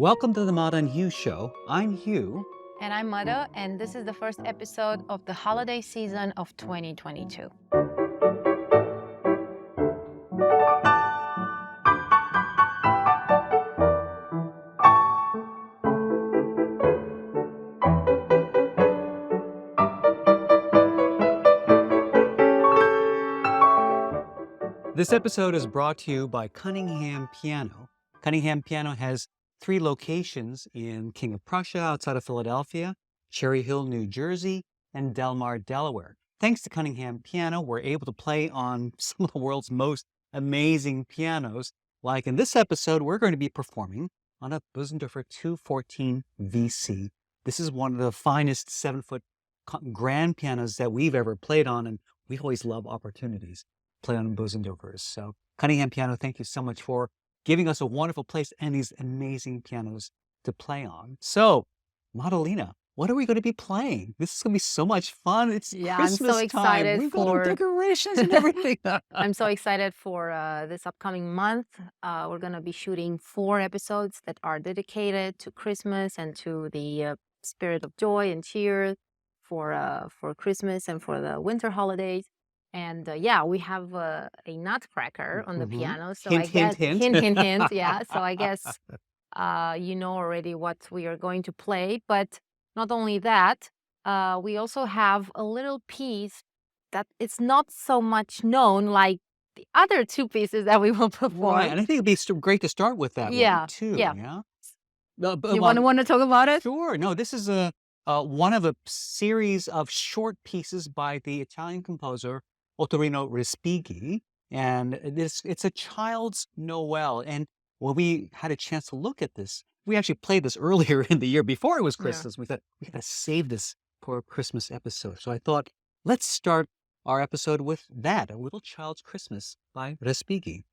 Welcome to the Mada Hugh Show. I'm Hugh. And I'm Mada, and this is the first episode of the holiday season of 2022. This episode is brought to you by Cunningham Piano. Cunningham Piano has 3 locations in King of Prussia outside of Philadelphia, Cherry Hill, New Jersey, and Delmar, Delaware. Thanks to Cunningham Piano, we're able to play on some of the world's most amazing pianos. Like in this episode, we're going to be performing on a Bösendorfer 214 VC. This is one of the finest 7-foot grand pianos that we've ever played on, and we always love opportunities play on Bösendorfers. So Cunningham Piano, thank you so much for giving us a wonderful place and these amazing pianos to play on. So, Madalena, what are we going to be playing? This is going to be so much fun. It's Christmas I'm so excited time. We've got decorations and everything. I'm so excited for this upcoming month. We're going to be shooting 4 episodes that are dedicated to Christmas and to the spirit of joy and cheer for Christmas and for the winter holidays. And we have a Nutcracker on the piano. So hint, I guess hint. hint. Yeah. So I guess you know already what we are going to play. But not only that, we also have a little piece that it's not so much known like the other 2 pieces that we will perform. Right, and I think it'd be great to start with that one too. Yeah. You want to talk about it? Sure. No, this is one of a series of short pieces by the Italian composer Ottorino Respighi, and it's a child's Noel. And when we had a chance to look at this, we actually played this earlier in the year before it was Christmas. We thought we got to save this for a Christmas episode. So I thought, let's start our episode with that, A Little Child's Christmas by Respighi.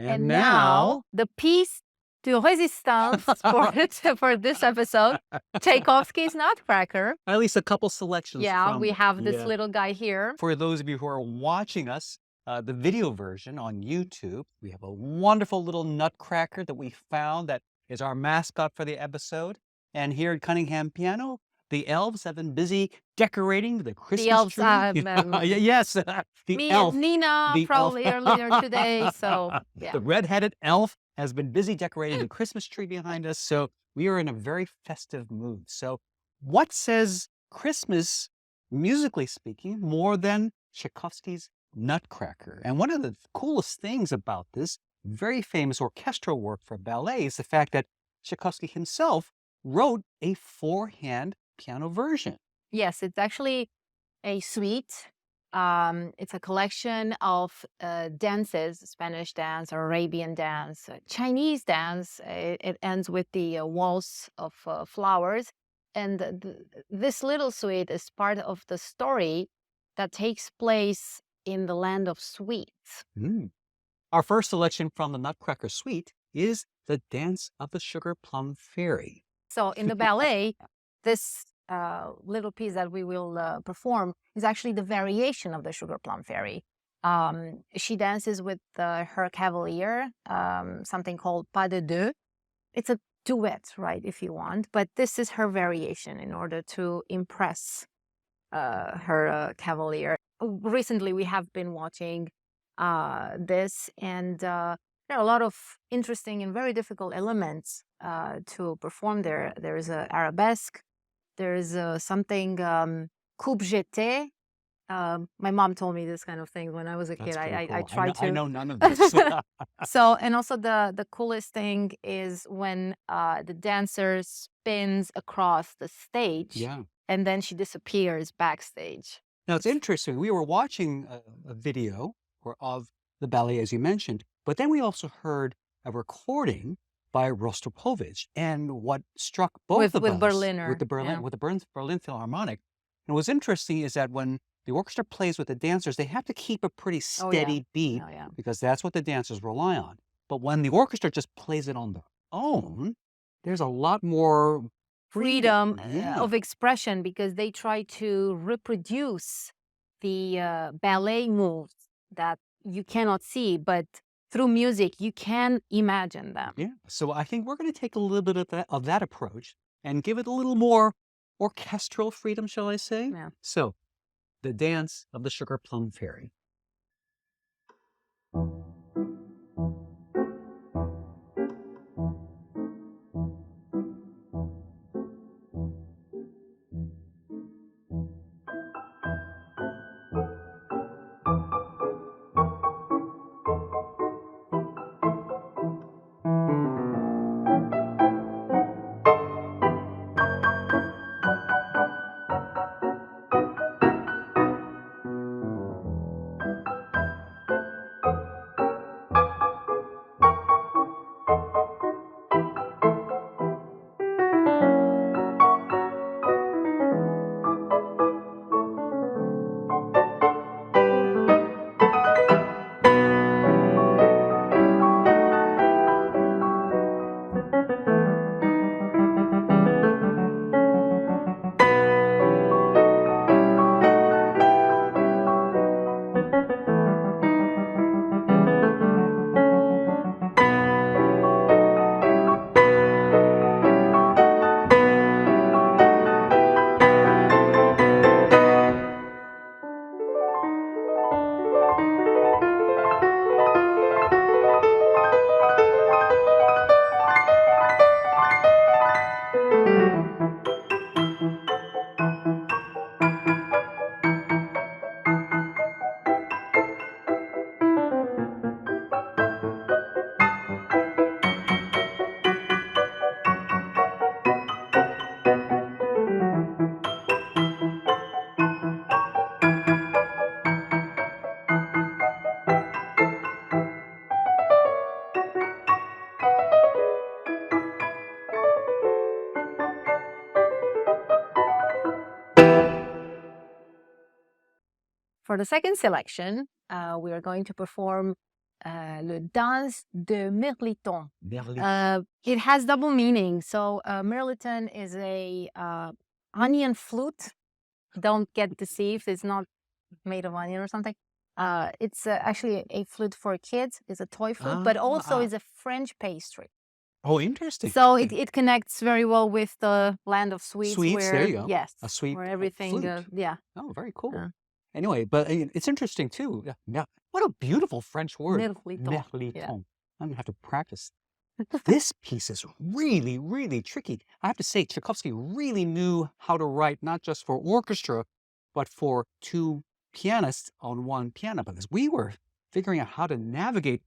And now, the piece de résistance for this episode, Tchaikovsky's Nutcracker. At least a couple selections. Yeah, we have this little guy here. For those of you who are watching us, the video version on YouTube, we have a wonderful little Nutcracker that we found that is our mascot for the episode. And here at Cunningham Piano, the elves have been busy decorating the Christmas tree. Yes, the elf. Nina probably earlier today. So the red-headed elf has been busy decorating the Christmas tree behind us. So we are in a very festive mood. So what says Christmas, musically speaking, more than Tchaikovsky's Nutcracker? And one of the coolest things about this very famous orchestral work for ballet is the fact that Tchaikovsky himself wrote a 4-hand piano version. Yes, it's actually a suite It's a collection of dances, Spanish dance, Arabian dance, Chinese dance. It ends with the waltz of flowers. And this little suite is part of the story that takes place in the land of sweets. Mm. Our first selection from the Nutcracker suite is the Dance of the Sugar Plum Fairy. So in the ballet, this little piece that we will perform is actually the variation of the Sugar Plum Fairy. She dances with her cavalier, something called pas de deux. It's a duet, right, if you want, but this is her variation in order to impress her cavalier. Recently, we have been watching this, and there are a lot of interesting and very difficult elements to perform there. There's an arabesque. There's something coupe jeté. My mom told me this kind of thing when I was a kid. I tried to. I know none of this. So, and also the coolest thing is when the dancer spins across the stage, Yeah. and then she disappears backstage. Now, it's interesting. We were watching a video of the ballet, as you mentioned, but then we also heard a recording by Rostropovich. And what struck both of us Berliner, with the Berlin Philharmonic, and what's interesting is that when the orchestra plays with the dancers, they have to keep a pretty steady beat because that's what the dancers rely on. But when the orchestra just plays it on their own, there's a lot more freedom of expression because they try to reproduce the ballet moves that you cannot see, but through music you can imagine them. Yeah. So I think we're going to take a little bit of that approach and give it a little more orchestral freedom, shall I say? Yeah. So, the Dance of the Sugar Plum Fairy. For the second selection, we are going to perform le Danse de Mirliton. It has double meaning. So mirliton is a onion flute. Don't get deceived. It's not made of onion or something. It's actually a flute for kids. It's a toy flute, but also is a French pastry. Oh, interesting. So it connects very well with the land of sweets. Where, there you go. Yes. A sweet where everything, flute. Oh, very cool. Anyway, but it's interesting too. Yeah. What a beautiful French word. Mirliton. Yeah. I'm going to have to practice. This piece is really, really tricky. I have to say, Tchaikovsky really knew how to write not just for orchestra, but for two pianists on one piano, because we were figuring out how to navigate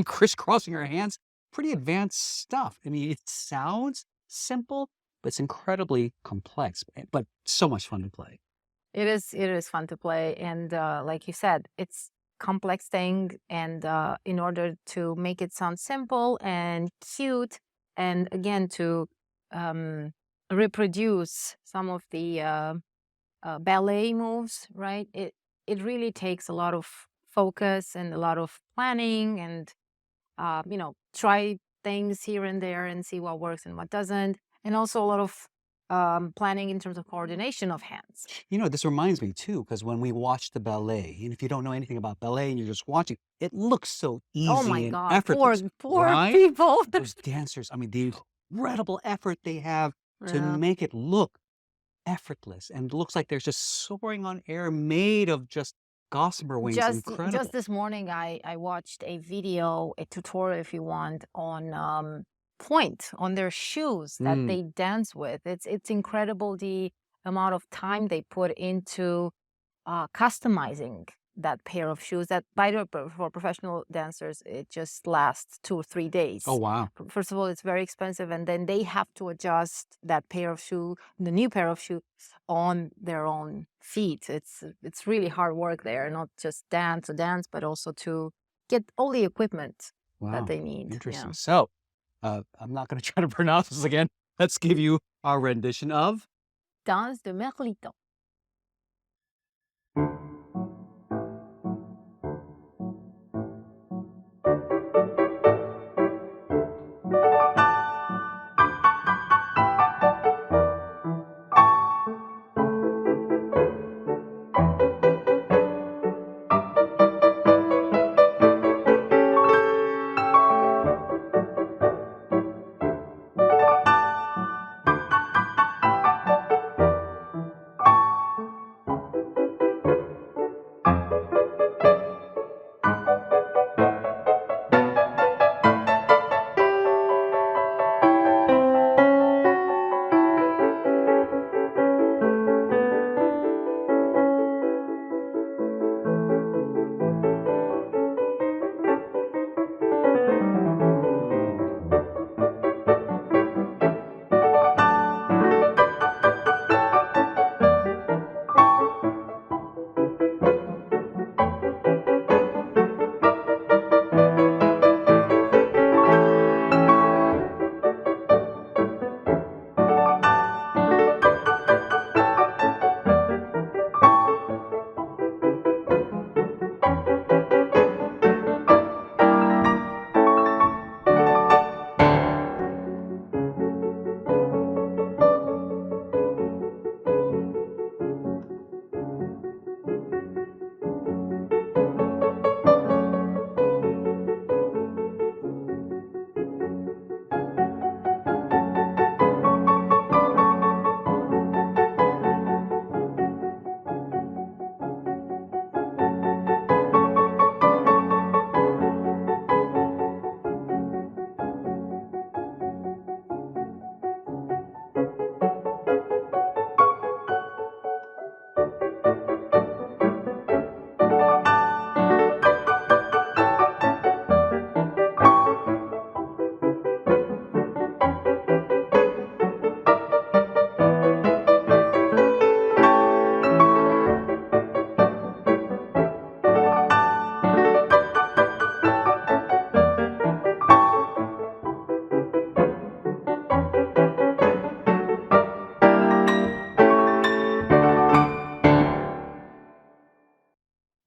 crisscrossing our hands. Pretty advanced stuff. I mean, it sounds simple, but it's incredibly complex, but so much fun to play. It is fun to play, and like you said, it's complex thing, and in order to make it sound simple and cute, and again to um, reproduce some of the ballet moves, right? It really takes a lot of focus and a lot of planning, and try things here and there and see what works and what doesn't, and also a lot of planning in terms of coordination of hands. This reminds me too, because when we watch the ballet, and if you don't know anything about ballet and you're just watching, it looks so Oh my easy and God, effortless, poor right? people. Those dancers, I mean, the incredible effort they have to Yeah. make it look effortless and looks like they're just soaring on air made of just gossamer wings. Just Incredible. this morning, I watched a video, a tutorial, if you want, on point on their shoes that Mm. they dance with. It's incredible the amount of time they put into customizing that pair of shoes. That, by the way, for professional dancers, it just lasts 2 or 3 days. Oh, wow. First of all, it's very expensive, and then they have to adjust that pair of shoe, the new pair of shoes, on their own feet. It's really hard work there, not just to dance, but also to get all the equipment that Wow. they need. Interesting. Yeah. So, I'm not going to try to pronounce this again. Let's give you our rendition of Danse de Mirliton.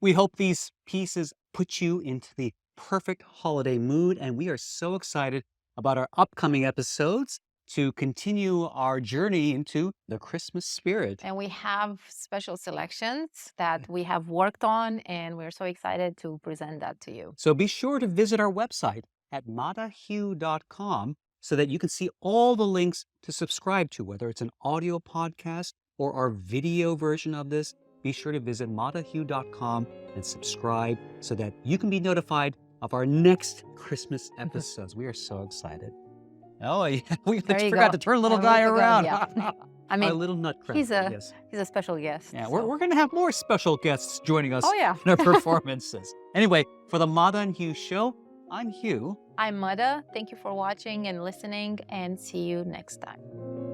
We hope these pieces put you into the perfect holiday mood, and we are so excited about our upcoming episodes to continue our journey into the Christmas spirit. And we have special selections that we have worked on, and we're so excited to present that to you. So be sure to visit our website at madahugh.com so that you can see all the links to subscribe to, whether it's an audio podcast or our video version of this. Be sure to visit madahugh.com and subscribe so that you can be notified of our next Christmas episodes. We are so excited. Oh, yeah. We There you forgot go. to turn little I guy forgot, around. yeah. I Our mean, little Nutcracker. he's a Yes. he's a special guest. Yeah, so. we're going to have more special guests joining us Oh, yeah. in our performances. Anyway, for the Mada and Hugh show, I'm Hugh. I'm Mada. Thank you for watching and listening, and see you next time.